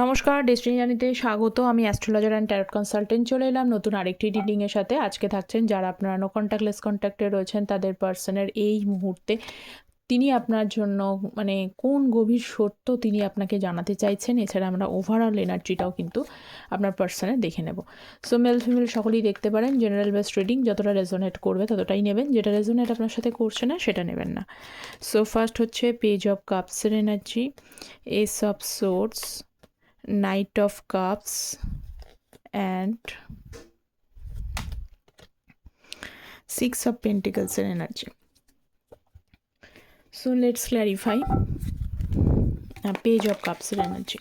নমস্কার, ডেস্টিনি জার্নিতে স্বাগত। আমি অ্যাস্ট্রোলজার অ্যান্ড ট্যারট কনসালটেন্ট চলে এলাম নতুন আরেকটি রিডিংয়ের সাথে। আজকে থাকছেন যারা আপনারা নো কন্ট্যাক্টলেস কন্ট্যাক্টে রয়েছেন তাদের পার্সনের এই মুহূর্তে তিনি আপনার জন্য মানে কোন গভীর সত্য তিনি আপনাকে জানাতে চাইছেন। এছাড়া আমরা ওভারঅল এনার্জিটাও কিন্তু আপনার পার্সনে দেখে নেব। সো মেল ফিমেল সকলেই দেখতে পারেন। জেনারেল বেস্ট রিডিং, যতটা রেজোনেট করবে ততটাই নেবেন, যেটা রেজোনেট আপনার সাথে করছে না সেটা নেবেন না। সো ফার্স্ট হচ্ছে পেজ অফ কাপসের energy, ace of swords, Knight of Cups and Six of Pentacles in energy. So let's clarify Page of Cups in energy.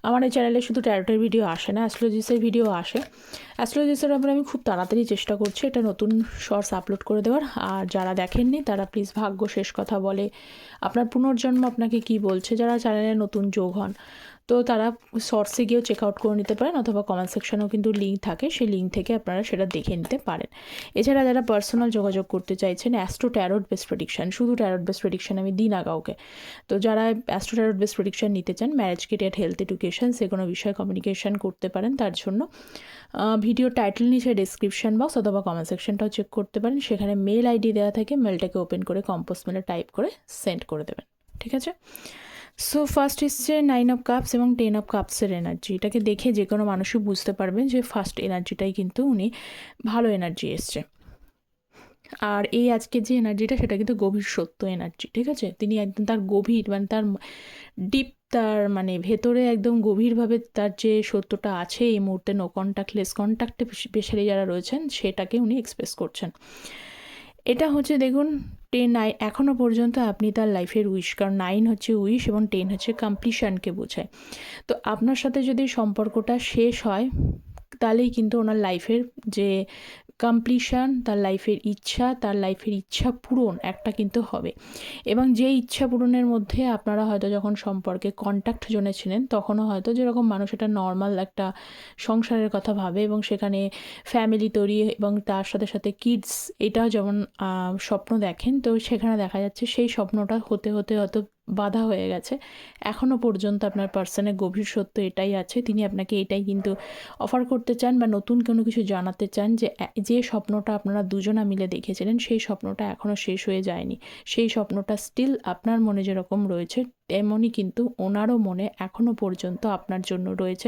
আমার এই চ্যানেলে শুধু ট্যারোটের ভিডিও আসে না, অ্যাস্ট্রোলজিসের ভিডিও আসে। অ্যাস্ট্রোলজিসের ব্যাপারে আমি খুব তাড়াতাড়ি চেষ্টা করছি এটা নতুন শর্টস আপলোড করে দেওয়ার। আর যারা দেখেননি তারা প্লিজ ভাগ্য শেষ কথা বলে, আপনার পুনর্জন্ম আপনাকে কি বলছে, যারা চ্যানেলে নতুন যোগ হন তো তারা শর্টসে গিয়েও চেক আউট করে নিতে পারেন, অথবা কমেন্ট সেকশনেও কিন্তু লিঙ্ক থাকে, সেই লিঙ্ক থেকে আপনারা সেটা দেখে নিতে পারেন। এছাড়া যারা পার্সোনাল যোগাযোগ করতে চাইছেন, অ্যাস্ট্রো ট্যারোট বেস প্রেডিকশান, শুধু ট্যারোট বেস প্রেডিকশান আমি দিই না কাউকে। তো যারা অ্যাস্ট্রো ট্যারোট বেস প্রেডিকশান নিতে চান, ম্যারেজ কিট, হেলথ এডুকেশন, যে কোনো বিষয়ে কমিউনিকেশান করতে পারেন, তার জন্য ভিডিও টাইটেল নিচে ডিসক্রিপশান বক্স অথবা কমেন্ট সেকশনটাও চেক করতে পারেন। সেখানে মেল আইডি দেওয়া থাকে, মেলটাকে ওপেন করে কম্পোজ মেলে টাইপ করে সেন্ড করে দেবেন, ঠিক আছে? সো ফার্স্ট এসছে 9 অফ কাপস এবং 10 অফ কাপসের এনার্জি। এটাকে দেখে যে কোনো মানুষই বুঝতে পারবেন যে ফার্স্ট এনার্জিটাই কিন্তু উনি ভালো এনার্জি এসছে। আর এই আজকে যে এনার্জিটা সেটা কিন্তু গভীর সত্য এনার্জি, ঠিক আছে? তিনি একদম তার গভীর মানে তার ডিপ, তার মানে ভেতরে একদম গভীরভাবে তার যে সত্যটা আছে এই মুহূর্তে নো কন্ট্যাক্টলেস কন্ট্যাক্টে স্পেশালি যারা রয়েছেন সেটাকে উনি এক্সপ্রেস করছেন। এটা হচ্ছে দেখুন 10 এখনও পর্যন্ত আপনি তার লাইফের উইশ, কারণ 9 হচ্ছে উইশ এবং 10 হচ্ছে কমপ্লিশনকে বোঝায়। তো আপনার সাথে যদি সম্পর্কটা শেষ হয় তাহলেই কিন্তু ওনার লাইফের যে কমপ্লিশন, তার লাইফের ইচ্ছা, তার লাইফের ইচ্ছা পূরণ একটা কিন্তু হবে। এবং যে ইচ্ছা পূরণের মধ্যে আপনারা হয়তো যখন সম্পর্কে কন্ট্যাক্ট জোনে ছিলেন তখনও হয়তো যেরকম মানুষ এটা নর্মাল একটা সংসারের কথা ভাবে এবং সেখানে ফ্যামিলি তৈরি এবং তার সাথে সাথে কিডস এটাও যেমন স্বপ্ন দেখেন, তো সেখানে দেখা যাচ্ছে সেই স্বপ্নটা হতে হতে হয়তো বাধা হয়ে গেছে। এখনও পর্যন্ত আপনার পার্সনের গভীর সত্য এটাই আছে, তিনি আপনাকে এটাই কিন্তু অফার করতে চান বা নতুন কোনো কিছু জানাতে চান যে যে স্বপ্নটা আপনারা দুজনা মিলে দেখেছিলেন সেই স্বপ্নটা এখনও শেষ হয়ে যায়নি। সেই স্বপ্নটা স্টিল আপনার মনে যেরকম রয়েছে তেমনই কিন্তু ওনারও মনে এখনও পর্যন্ত আপনার জন্য রয়েছে।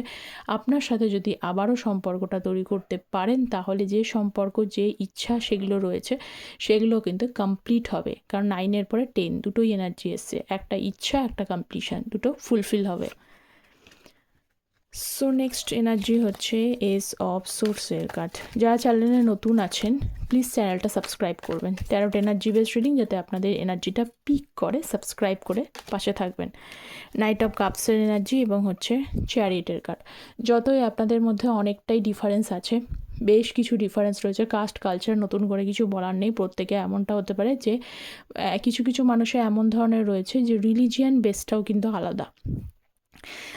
আপনার সাথে যদি আবারও সম্পর্কটা তৈরি করতে পারেন তাহলে যে সম্পর্ক, যে ইচ্ছা সেগুলো রয়েছে সেগুলো কিন্তু কমপ্লিট হবে, কারণ 9-এর পরে 10 দুটোই এনার্জি এসছে, একটা ইচ্ছা একটা কমপ্লিশন, দুটো ফুলফিল হবে। সো নেক্সট এনার্জি হচ্ছে এস অফ সোর্সের কার্ড। যারা চ্যানেলে নতুন আছেন প্লিজ চ্যানেলটা সাবস্ক্রাইব করবেন। ট্যারোট এনার্জি বেস রিডিং যাতে আপনাদের এনার্জিটা পিক করে, সাবস্ক্রাইব করে পাশে থাকবেন। নাইট অফ কাপসের এনার্জি এবং হচ্ছে চ্যারিয়েটের কার্ড। যতই আপনাদের মধ্যে অনেকটাই ডিফারেন্স আছে, বেশ কিছু ডিফারেন্স রয়েছে, কাস্ট কালচার নতুন করে কিছু বলার নেই। প্রত্যেকে এমনটা হতে পারে যে কিছু কিছু মানুষের এমন ধরনের রয়েছে যে রিলিজিয়ান বেসটাও কিন্তু আলাদা।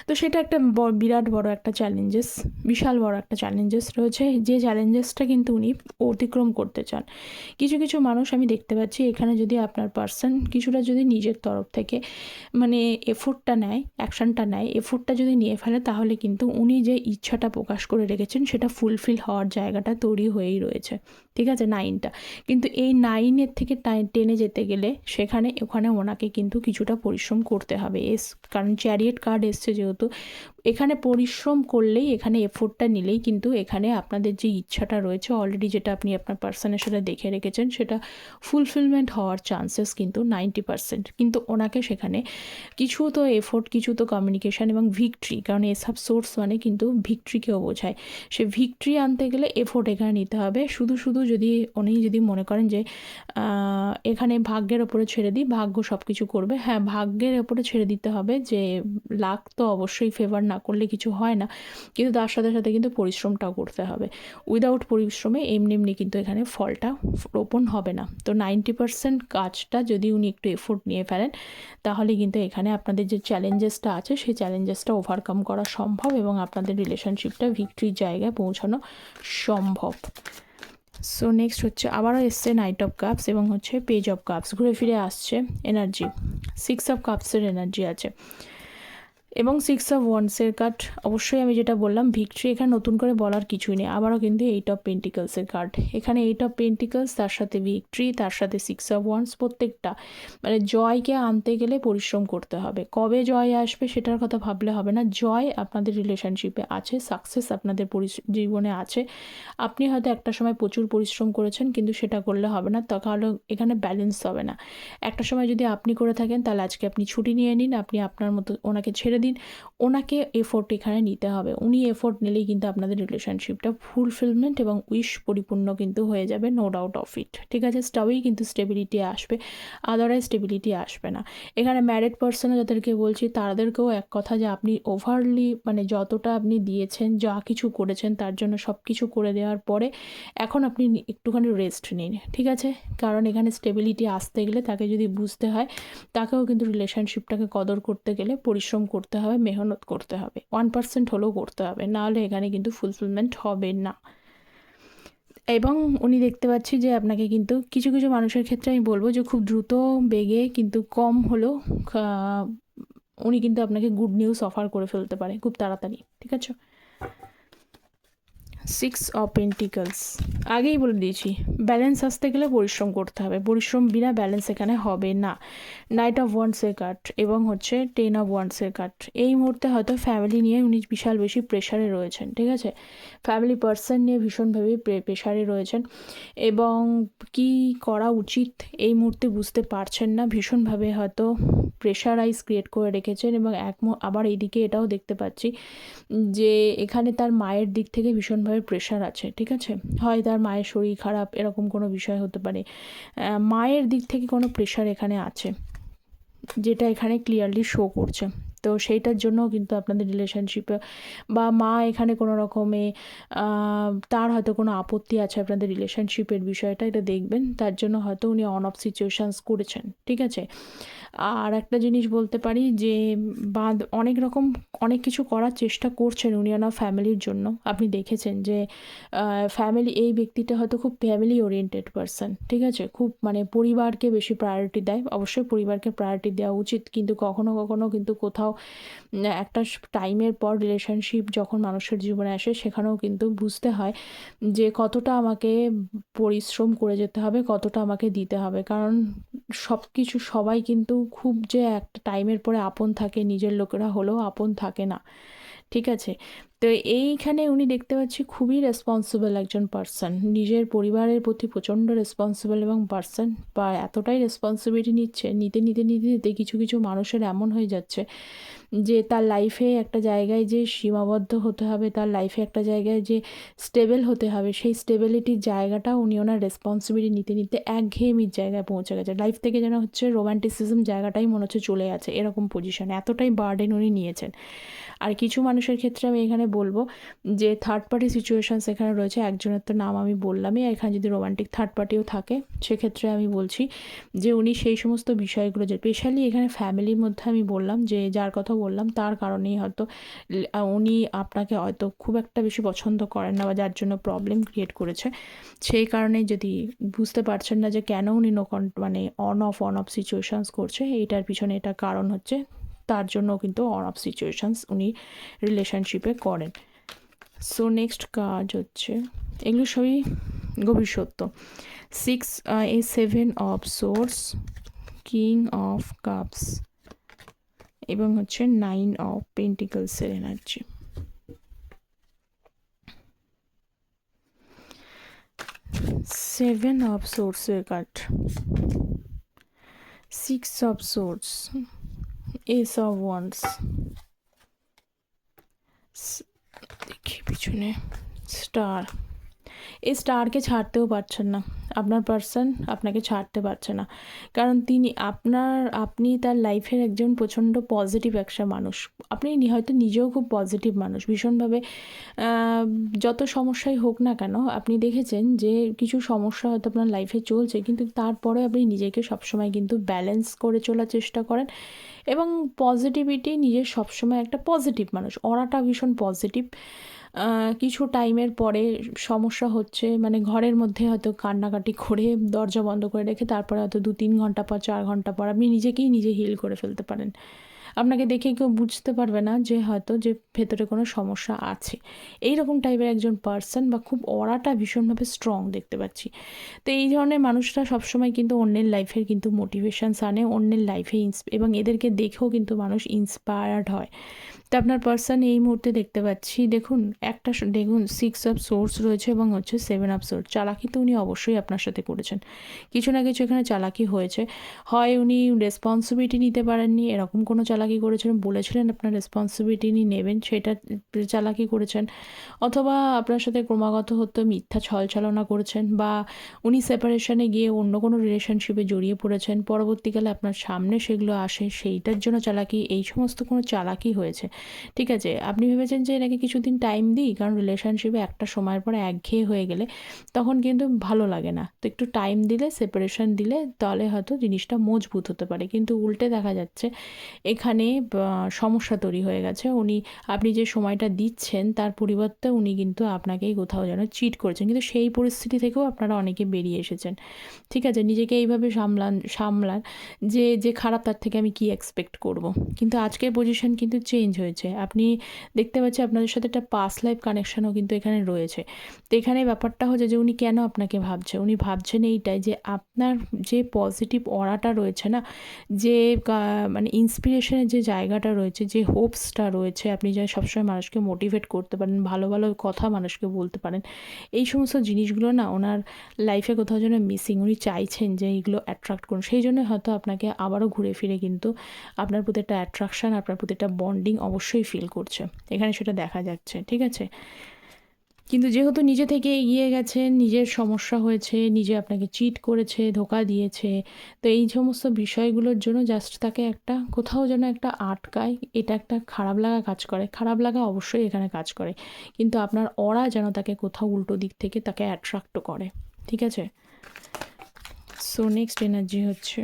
তো সেটা একটা বিরাট বড় একটা চ্যালেঞ্জেস, বিশাল বড় একটা চ্যালেঞ্জেস রয়েছে, যে চ্যালেঞ্জেসটা কিন্তু উনি অতিক্রম করতে চান। কিছু কিছু মানুষ আমি দেখতে পাচ্ছি এখানে যদি আপনার পার্সন কিছুটা যদি নিজের তরফ থেকে মানে এফোর্টটা নেয়, অ্যাকশানটা নেয়, এফোর্টটা যদি নিয়ে ফেলে তাহলে কিন্তু উনি যে ইচ্ছাটা প্রকাশ করে রেখেছেন সেটা ফুলফিল হওয়ার জায়গাটা তৈরি হয়েই রয়েছে, ঠিক আছে? 9টা কিন্তু এই 9-এর থেকে 10-এ যেতে গেলে সেখানে ওখানে ওনাকে কিন্তু কিছুটা পরিশ্রম করতে হবে। কারণ চ্যারিয়েট কার্ড এসছে যেহেতু, এখানে পরিশ্রম করলেই, এখানে এফোর্টটা নিলেই কিন্তু এখানে আপনাদের যে ইচ্ছাটা রয়েছে অলরেডি, যেটা আপনি আপনার পার্সনের সাথে দেখে রেখেছেন, সেটা ফুলফিলমেন্ট হওয়ার চান্সেস কিন্তু 90%। কিন্তু ওনাকে সেখানে কিছু তো এফোর্ট, কিছু তো কমিউনিকেশান এবং ভিক্টরি, কারণ এসব সোর্স মানে কিন্তু ভিক্টরিকেও বোঝায়। সে ভিক্টরি আনতে গেলে এফোর্ট এখানে নিতে হবে। শুধু শুধু যদি উনি যদি মনে করেন যে এখানে ভাগ্যের ওপরে ছেড়ে দিই, ভাগ্য সব কিছু করবে, হ্যাঁ ভাগ্যের ওপরে ছেড়ে দিতে হবে, যে লাক তো অবশ্যই ফেভার না করলে কিছু হয় না, কিন্তু তার সাথে সাথে কিন্তু পরিশ্রমটাও করতে হবে। উইদাউট পরিশ্রমে এমনি এমনি কিন্তু এখানে ফলটা রোপণ হবে না। তো 90% কাজটা যদি উনি একটু এফোর্ট নিয়ে ফেলেন তাহলে কিন্তু এখানে আপনাদের যে চ্যালেঞ্জেসটা আছে সেই চ্যালেঞ্জেসটা ওভারকাম করা সম্ভব এবং আপনাদের রিলেশনশিপটা ভিক্টরির জায়গায় পৌঁছানো সম্ভব। সো নেক্সট হচ্ছে আবারও এসছে নাইট অফ কাপস এবং হচ্ছে পেজ অফ কাপস, ঘুরে ফিরে আসছে এনার্জি। 6 অফ কাপসের এনার্জি আছে। এবং 6 অফ ওয়ান্ডসের কার্ড, অবশ্যই আমি যেটা বললাম ভিক্টরি, এখানে নতুন করে বলার কিছুই নেই। আবারও কিন্তু 8 অফ পেন্টিকলসের কার্ড, এখানে 8 অফ পেন্টিকলস, তার সাথে ভিক্টরি, তার সাথে 6 অফ ওয়ান্ডস। প্রত্যেকটা মানে জয়কে আনতে গেলে পরিশ্রম করতে হবে। কবে জয় আসবে সেটার কথা ভাবলে হবে না। জয় আপনাদের রিলেশনশিপে আছে, সাকসেস আপনাদের জীবনে আছে। আপনি হয়তো একটা সময় প্রচুর পরিশ্রম করেছেন, কিন্তু সেটা করলে হবে না, তাহলে এখানে ব্যালেন্স হবে না। একটা সময় যদি আপনি করে থাকেন, তাহলে আজকে আপনি ছুটি নিয়ে নিন, আপনি আপনার মতো ওনাকে ছেড়ে দিন। ওনাকে এফোর্ট এখানে নিতে হবে। উনি এফোর্ট নিলেই কিন্তু আপনাদের রিলেশনশিপটা ফুলফিলমেন্ট এবং উইশ পরিপূর্ণ কিন্তু হয়ে যাবে, নো ডাউট অফ ইট। ঠিক আছে, তবেই কিন্তু স্টেবিলিটি আসবে, আদারওয়াইজ স্টেবিলিটি আসবে না। এখানে ম্যারিড পার্সনও যাদেরকে বলছি, তাদেরকেও এক কথা, যে আপনি ওভারলি মানে যতটা আপনি দিয়েছেন, যা কিছু করেছেন, তার জন্য সব কিছু করে দেওয়ার পরে এখন আপনি একটুখানি রেস্ট নিন। ঠিক আছে, কারণ এখানে স্টেবিলিটি আসতে গেলে তাকে যদি বুঝতে হয়, তাকেও কিন্তু রিলেশনশিপটাকে কদর করতে গেলে পরিশ্রম করতে হবে, মেহনত করতে হবে, 1% হলেও করতে হবে, নাহলে এখানে কিন্তু ফুলফিলমেন্ট হবে না। এবং উনি দেখতে পাচ্ছি যে আপনাকে কিন্তু কিছু কিছু মানুষের ক্ষেত্রে আমি বলবো যে খুব দ্রুত বেগে কিন্তু কম হলেও উনি কিন্তু আপনাকে গুড নিউজ অফার করে ফেলতে পারে খুব তাড়াতাড়ি। ঠিক আছে, 6 অফ পেন্টিকলস, আগেই বলে দিয়েছি ব্যালেন্স আসতে গেলে পরিশ্রম করতে হবে, পরিশ্রম বিনা ব্যালেন্স এখানে হবে না। নাইট অফ ওয়ান্ডসের কার্ড এবং হচ্ছে 10 অফ ওয়ান্ডসের কার্ড। এই মুহূর্তে হয়তো ফ্যামিলি নিয়ে উনি বিশাল বেশি প্রেশারে রয়েছেন। ঠিক আছে, ফ্যামিলি পার্সন নিয়ে ভীষণভাবে প্রেশারে রয়েছেন এবং কি করা উচিত এই মুহূর্তে বুঝতে পারছেন না, ভীষণভাবে হয়তো প্রেশারাইজ ক্রিয়েট করে রেখেছেন। এবং আবার এইদিকে এটাও দেখতে পাচ্ছি যে এখানে তার মায়ের দিক থেকে ভীষণভাবে প্রেশার আছে। ঠিক আছে, হয় তার মায়ের শরীর খারাপ, এরকম কোনো বিষয় হতে পারে, মায়ের দিক থেকে কোনো প্রেশার এখানে আছে, যেটা এখানে ক্লিয়ারলি শো করছে। তো সেইটার জন্য কিন্তু আপনাদের রিলেশনশিপে বা মা এখানে কোনো রকমে তার হয়তো কোনো আপত্তি আছে আপনাদের রিলেশনশিপের বিষয়টা, এটা দেখবেন, তার জন্য হয়তো উনি অন অফ সিচুয়েশানস করেছেন। ঠিক আছে, আর একটা জিনিস বলতে পারি যে অনেক কিছু করার চেষ্টা করছেন উনি ওনার ফ্যামিলির জন্য। আপনি দেখেছেন যে ফ্যামিলি, এই ব্যক্তিটা হয়তো খুব ফ্যামিলি ওরিয়েন্টেড পারসন। ঠিক আছে, খুব মানে পরিবারকে বেশি প্রায়োরিটি দেয়, অবশ্যই পরিবারকে প্রায়োরিটি দেওয়া উচিত, কিন্তু কখনো কখনো কিন্তু কোথাও একটা টাইমের পর রিলেশনশিপ যখন মানুষের জীবনে আসে, সেখানেও কিন্তু বুঝতে হয় যে কতটা আমাকে পরিশ্রম করে যেতে হবে, কতটা আমাকে দিতে হবে। কারণ সব কিছু সবাই কিন্তু খুব যে একটা টাইমের পরে আপন থাকে, নিজের লোকেরা হলেও আপন থাকে না। ঠিক আছে, তো এইখানে উনি দেখতে পাচ্ছি খুবই রেসপন্সিবল একজন পার্সন, নিজের পরিবারের প্রতি প্রচণ্ড রেসপন্সিবল এবং পার্সন, বা এতটাই রেসপন্সিবিলিটি নিতে নিতে নিতে নিতে কিছু কিছু মানুষের এমন হয়ে যাচ্ছে যে তার লাইফে একটা জায়গায় যে সীমাবদ্ধ হতে হবে, তার লাইফে একটা জায়গায় যে স্টেবল হতে হবে, সেই স্টেবিলিটির জায়গাটা উনি ওনার রেসপন্সিবিলিটি নিতে নিতে একঘেয়েমির জায়গায় পৌঁছে গেছে। লাইফ থেকে যেন হচ্ছে রোম্যান্টিসিজম জায়গাটাই মনে হচ্ছে চলে আছে, এরকম পজিশনে এতটাই বার্ডেন উনি নিয়েছেন। আর কিছু মানুষের ক্ষেত্রে আমি এখানে বলবো যে থার্ড পার্টি সিচুয়েশানস এখানে রয়েছে, একজনের তো নাম আমি বললামই, এখানে যদি রোমান্টিক থার্ড পার্টিও থাকে, সেক্ষেত্রে আমি বলছি যে উনি সেই সমস্ত বিষয়গুলো, যে স্পেশালি এখানে ফ্যামিলির মধ্যে আমি বললাম যে যার কথা বললাম, তার কারণেই হয়তো উনি আপনাকে হয়তো খুব একটা বেশি পছন্দ করেন না, বা যার জন্য প্রবলেম ক্রিয়েট করেছে। সেই কারণেই যদি বুঝতে পারছেন না যে কেন উনি মানে অন অফ সিচুয়েশানস করছে, এইটার পিছনে এটা কারণ হচ্ছে, তার জন্য কিন্তু অন অফ সিচুয়েশানস উনি রিলেশনশিপে করেন। সো নেক্সট কাজ হচ্ছে, এগুলো সবই গভীর সত্য। 7 of swords, king of cups এবং হচ্ছে 9 অফ পেন্টিকলসের এনার্জি। সেভেন অফ সোর্সের card, 6 of swords, S of wands, দেখি পিছনে স্টার। এই স্টারকে ছাড়তেও পারছেন না, আপনার পার্সন আপনাকে ছাড়তে পারছে না, কারণ আপনি তার লাইফের একজন প্রচণ্ড পজিটিভ একটা মানুষ। আপনি হয়তো নিজেও খুব পজিটিভ মানুষ, ভীষণভাবে যত সমস্যাই হোক না কেন, আপনি দেখেছেন যে কিছু সমস্যা হয়তো আপনার লাইফে চলছে, কিন্তু তারপরে আপনি নিজেকে সবসময় কিন্তু ব্যালেন্স করে চলার চেষ্টা করেন, এবং পজিটিভিটি নিজের সবসময় একটা পজিটিভ মানুষ, অরাটা ভীষণ পজিটিভ। কিছু টাইমের পরে সমস্যা হচ্ছে, মানে ঘরের মধ্যে হয়তো কান্নাকাটি করে দরজা বন্ধ করে রেখে তারপরে হয়তো 2-3 ঘন্টা পর, 4 ঘন্টা পর আপনি নিজেকেই নিজে হিল করে ফেলতে পারেন। আপনাকে দেখে কেউ বুঝতে পারবে না যে হয়তো যে ভেতরে কোনো সমস্যা আছে। এইরকম টাইপের একজন পার্সন বা খুব অরাটা ভীষণভাবে স্ট্রং দেখতে পাচ্ছি। তো এই ধরনের মানুষরা সবসময় কিন্তু অন্যের লাইফের কিন্তু মোটিভেশনস আনে, অন্যের লাইফে এবং এদেরকে দেখেও কিন্তু মানুষ ইন্সপায়ার্ড হয়। তো আপনার পার্সন এই মুহূর্তে দেখতে পাচ্ছি, দেখুন একটা দেখুন 6 অফ সোর্স রয়েছে এবং হচ্ছে 7 অফ সোর্স। চালাকি তো উনি অবশ্যই আপনার সাথে করেছেন, কিছু না কিছু এখানে চালাকি হয়েছে। হয় উনি রেসপন্সিবিলিটি নিতে পারেননি, এরকম কোনো চালাকি করেছেন, বলেছিলেন আপনার রেসপন্সিবিলিটি নিয়ে নেবেন, সেটা চালাকি করেছেন। অথবা আপনার সাথে ক্রমাগত হতো মিথ্যা ছলছলনা করেছেন, বা উনি সেপারেশনে গিয়ে অন্য কোনো রিলেশনশিপে জড়িয়ে পড়েছেন, পরবর্তীকালে আপনার সামনে সেগুলো আসে, সেইটার জন্য চালাকি, এই সমস্ত কোনো চালাকি হয়েছে। ঠিক আছে, আপনি ভেবেছেন যে এনাকে কিছুদিন টাইম দিই, কারণ রিলেশনশিপে একটা সময়ের পরে একঘেয়ে হয়ে গেলে তখন কিন্তু ভালো লাগে না, তো একটু টাইম দিলে, সেপারেশন দিলে তাহলে হয়তো জিনিসটা মজবুত হতে পারে। কিন্তু উল্টে দেখা যাচ্ছে এখানে সমস্যা তৈরি হয়ে গেছে। আপনি যে সময়টা দিচ্ছেন তার পরিবর্তে উনি কিন্তু আপনাকেই কোথাও যেন চিট করেছেন, কিন্তু সেই পরিস্থিতি থেকেও আপনারা অনেকে বেরিয়ে এসেছেন। ঠিক আছে, নিজেকে এইভাবে সামলান যে খারাপ তার থেকে আমি কি এক্সপেক্ট করব। কিন্তু আজকের পজিশন কিন্তু চেঞ্জ হয়েছে। আপনি দেখতে পাচ্ছি আপনাদের সাথে একটা পাস্ট লাইফ কানেকশানও কিন্তু এখানে রয়েছে। তো এখানে ব্যাপারটা হচ্ছে যে উনি কেন আপনাকে ভাবছে, উনি ভাবছেন এইটাই যে আপনার যে পজিটিভ অরাটা রয়েছে না, যে মানে ইন্সপিরেশনের যে জায়গাটা রয়েছে, যে হোপসটা রয়েছে, আপনি যা সবসময় মানুষকে মোটিভেট করতে পারেন, ভালো ভালো কথা মানুষকে বলতে পারেন, এই সমস্ত জিনিসগুলো না ওনার লাইফে কোথাও যেন মিসিং। উনি চাইছেন যে এইগুলো অ্যাট্রাক্ট করুন, সেই জন্য হয়তো আপনাকে আবারও ঘুরে ফিরে কিন্তু আপনার প্রতি একটা অ্যাট্রাকশান, আপনার প্রতি একটা বন্ডিং অবশ্যই ফিল করছে, এখানে সেটা দেখা যাচ্ছে। ঠিক আছে, কিন্তু যেহেতু নিজে থেকে এগিয়ে গেছে, নিজের সমস্যা হয়েছে, নিজে আপনাকে চিট করেছে, ধোকা দিয়েছে, তো এই সমস্ত বিষয়গুলোর জন্য জাস্ট তাকে একটা কোথাও যেন একটা আটকায়, এটা একটা খারাপ লাগা কাজ করে। খারাপ লাগা অবশ্যই এখানে কাজ করে, কিন্তু আপনার অরা যেন তাকে কোথাও উল্টো দিক থেকে তাকে অ্যাট্রাক্টও করে। ঠিক আছে, সো নেক্সট এনার্জি হচ্ছে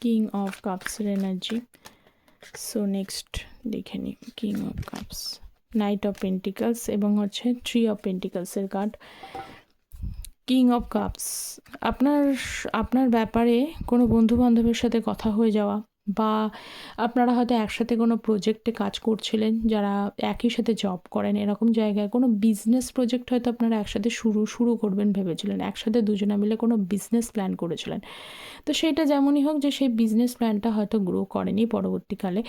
কিং অফ কাপসের এনার্জি। সো নেক্সট দেখে নিই king of cups, knight of pentacles এবং হচ্ছে 3 অফ পেন্টিকলসের কার্ড। কিং অফ কাপস, আপনার আপনার ব্যাপারে কোনো বন্ধু বান্ধবের সাথে কথা হয়ে যাওয়া, বা আপনারা হয়তো একসাথে কোনো প্রজেক্টে কাজ করছিলেন, যারা একই সাথে জব করেন, এরকম জায়গায় কোনো বিজনেস প্রজেক্ট হয়তো আপনারা একসাথে শুরু করবেন ভেবেছিলেন, একসাথে দুজনে মিলে কোনো বিজনেস প্ল্যান করেছিলেন। তো সেটা যেমনই হোক, যে সেই বিজনেস প্ল্যানটা হয়তো গ্রো করেনি পরবর্তীকালে,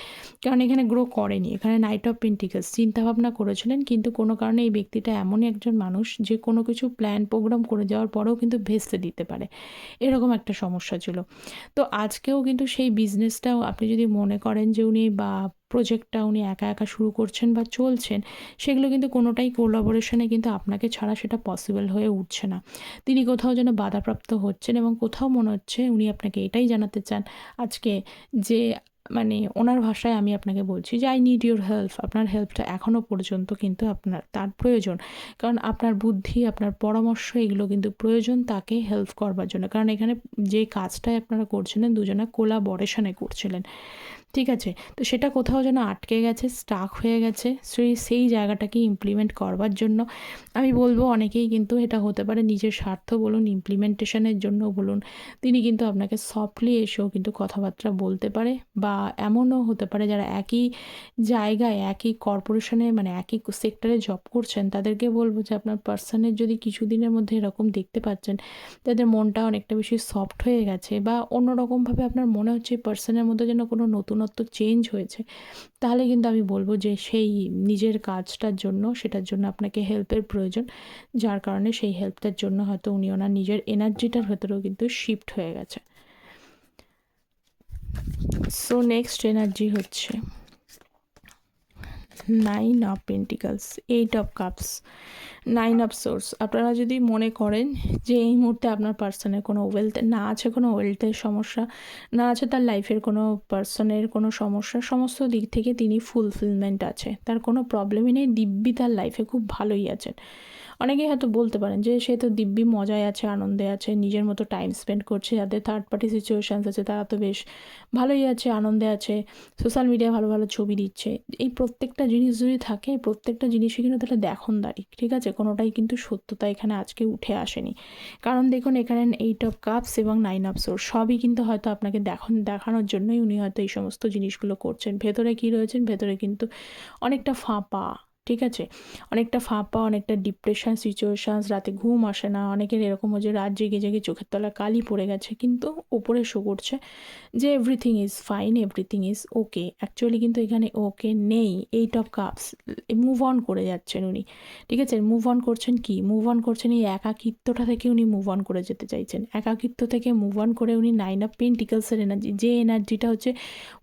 কারণ এখানে গ্রো করেনি, এখানে নাইট অফ পেন্টিকলস, চিন্তাভাবনা করেছিলেন, কিন্তু কোনো কারণে এই ব্যক্তিটা এমনই একজন মানুষ যে কোনো কিছু প্ল্যান প্রোগ্রাম করে যাওয়ার পরেও কিন্তু ভেস্তে দিতে পারে, এরকম একটা সমস্যা ছিল। তো আজকেও কিন্তু সেই বিজনেসটাও আপনি যদি মনে করেন যে উনি বা প্রজেক্টটা উনি একা একা শুরু করছেন বা চলছেন, সেগুলো কিন্তু কোনোটাই কোলাবোরেশনে কিন্তু আপনাকে ছাড়া সেটা পসিবল হয়ে উঠছে না। তিনি কোথাও যেন বাধাপ্রাপ্ত হচ্ছেন, এবং কোথাও মনে হচ্ছে উনি আপনাকে এটাই জানাতে চান আজকে, যে মানে ওনার ভাষায় আমি আপনাকে বলছি যে আই নিড ইউর হেল্প, আপনার হেল্পটা এখনও পর্যন্ত কিন্তু তার প্রয়োজন, কারণ আপনার বুদ্ধি, আপনার পরামর্শ, এগুলো কিন্তু প্রয়োজন তাকে হেল্প করবার জন্য, কারণ এখানে যে কাজটাই আপনারা করছিলেন দুজনে কোলাবোরেশনে করছিলেন। ঠিক আছে, তো সেটা কোথাও যেন আটকে গেছে, স্টাক হয়ে গেছে, সেই জায়গাটাকে ইমপ্লিমেন্ট করবার জন্য আমি বলবো, অনেকেই কিন্তু এটা হতে পারে নিজের স্বার্থ বলুন, ইমপ্লিমেন্টেশনের জন্য বলুন, তিনি কিন্তু আপনাকে সফটলি এসেও কিন্তু কথাবার্তা বলতে পারে, বা এমনও হতে পারে যারা একই জায়গায়, একই কর্পোরেশনে, মানে একই সেক্টরে জব করছেন, তাদেরকে বলবো যে আপনার পার্সনের যদি কিছুদিনের মধ্যে এরকম দেখতে পাচ্ছেন তাদের মনটা অনেকটা বেশি সফট হয়ে গেছে, বা অন্যরকমভাবে আপনার মনে হচ্ছে পার্সনের মধ্যে যেন কোনো নতুনত্ব চেঞ্জ হয়েছে, তাহলে কিন্তু আমি বলবো যে সেই নিজের কাজটার জন্য, সেটার জন্য আপনাকে হেল্পের প্রয়োজন, যার কারণে সেই হেল্পটার জন্য হয়তো উনি ওনার নিজের এনার্জিটার ভেতরেও কিন্তু শিফট হয়ে গেছে। সো নেক্সট এনার্জি হচ্ছে 9 of pentacles, 8 of cups, 9 of swords. আপনারা যদি মনে করেন যে এই মুহূর্তে আপনার পার্সনের কোনো না আছে, কোনো ওয়েলথের সমস্যা না আছে, তার লাইফের কোনো পার্সনের কোনো সমস্যা, সমস্ত দিক থেকে তিনি ফুলফিলমেন্ট আছে, তার কোনো প্রবলেমই নেই, দিব্যি তার লাইফে খুব ভালোই আছেন, অনেকেই হয়তো বলতে পারেন যে সে তো দিব্যি মজায় আছে, আনন্দে আছে, নিজের মতো টাইম স্পেন্ড করছে, যাদের থার্ড পার্টি সিচুয়েশানস আছে তারা তো বেশ ভালোই আছে, আনন্দে আছে, সোশ্যাল মিডিয়ায় ভালো ভালো ছবি দিচ্ছে। এই প্রত্যেকটা জিনিস যদি থাকে, এই প্রত্যেকটা জিনিসই কিন্তু তাহলে দেখনদারি, ঠিক আছে? কোনোটাই কিন্তু সত্যতা এখানে আজকে উঠে আসেনি। কারণ দেখুন এখানে 8 অফ কাপস এবং 9 অফ সোর্স সবই কিন্তু হয়তো আপনাকে দেখানোর জন্যই উনি হয়তো এই সমস্ত জিনিসগুলো করছেন। ভেতরে কী রয়েছেন? ভেতরে কিন্তু অনেকটা ফাঁপা, ঠিক আছে? অনেকটা ফাঁপা, অনেকটা ডিপ্রেশন সিচুয়েশানস, রাতে ঘুম আসে না, অনেকের এরকম হচ্ছে রাত জেগে জেগে চোখের তলায় কালি পড়ে গেছে, কিন্তু ওপরে শো করছে যে everything is fine, everything is okay. Actually কিন্তু এখানে ওকে নেই। 8 অফ কাপস, মুভ অন করে যাচ্ছেন উনি, ঠিক আছে? মুভ অন করছেন কি? মুভ অন করছেন এই একাকিত্বটা থেকে, উনি মুভ অন করে যেতে চাইছেন। একাকিত্ব থেকে মুভ অন করে উনি 9 অফ পেন্টিকলসের এনার্জি, যে এনার্জিটা হচ্ছে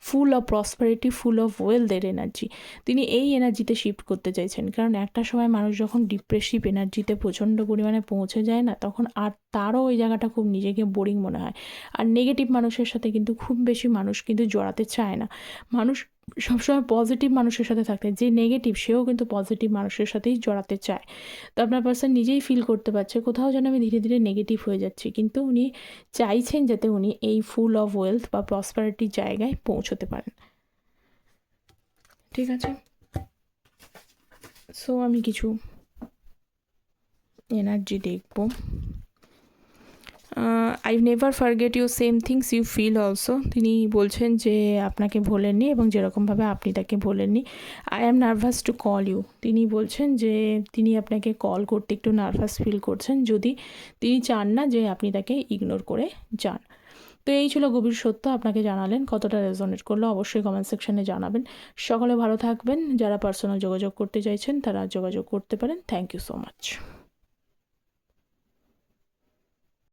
full of prosperity, full of ওয়েলথের এনার্জি, তিনি এই এনার্জিতে শিফট করতে চাইছেন। কারণ একটা সময় মানুষ যখন ডিপ্রেসিভ এনার্জিতে প্রচণ্ড পরিমাণে পৌঁছে যায় না, তখন আর তারও ওই জায়গাটা খুব নিজেকে বোরিং মনে হয়। আর নেগেটিভ মানুষের সাথে কিন্তু খুব বেশি মানুষ কিন্তু জড়াতে চায় না। মানুষ সবসময় পজিটিভ মানুষের সাথে থাকতে, যে নেগেটিভ সেও কিন্তু পজিটিভ মানুষের সাথেই জড়াতে চায়। তো আপনার পার্সন নিজেই ফিল করতে পারছে কোথাও যেন আমি ধীরে ধীরে নেগেটিভ হয়ে যাচ্ছি, কিন্তু উনি চাইছেন যাতে উনি এই ফুল অফ ওয়েলথ বা প্রসপারিটির জায়গায় পৌঁছতে পারেন, ঠিক আছে? সো আমি কিছু এনার্জি দেখব। I never forget you same things you feel also. তিনি বলছেন যে আপনাকে ভোলেননি এবং যেরকমভাবে আপনি তাকে ভোলেননি। I am nervous to call you. তিনি বলছেন যে তিনি আপনাকে কল করতে একটু নার্ভাস ফিল করছেন, যদি তিনি চান না যে আপনি তাকে ইগনোর করে যান। তো এই ছিল গভীর সত্য, আপনাকে জানালেন। কতটা রেজোনেট করলো অবশ্যই কমেন্ট সেকশনে জানাবেন। সকলে ভালো থাকবেন। যারা পার্সোনাল যোগাযোগ করতে চাইছেন তারা যোগাযোগ করতে পারেন। Thank you so much.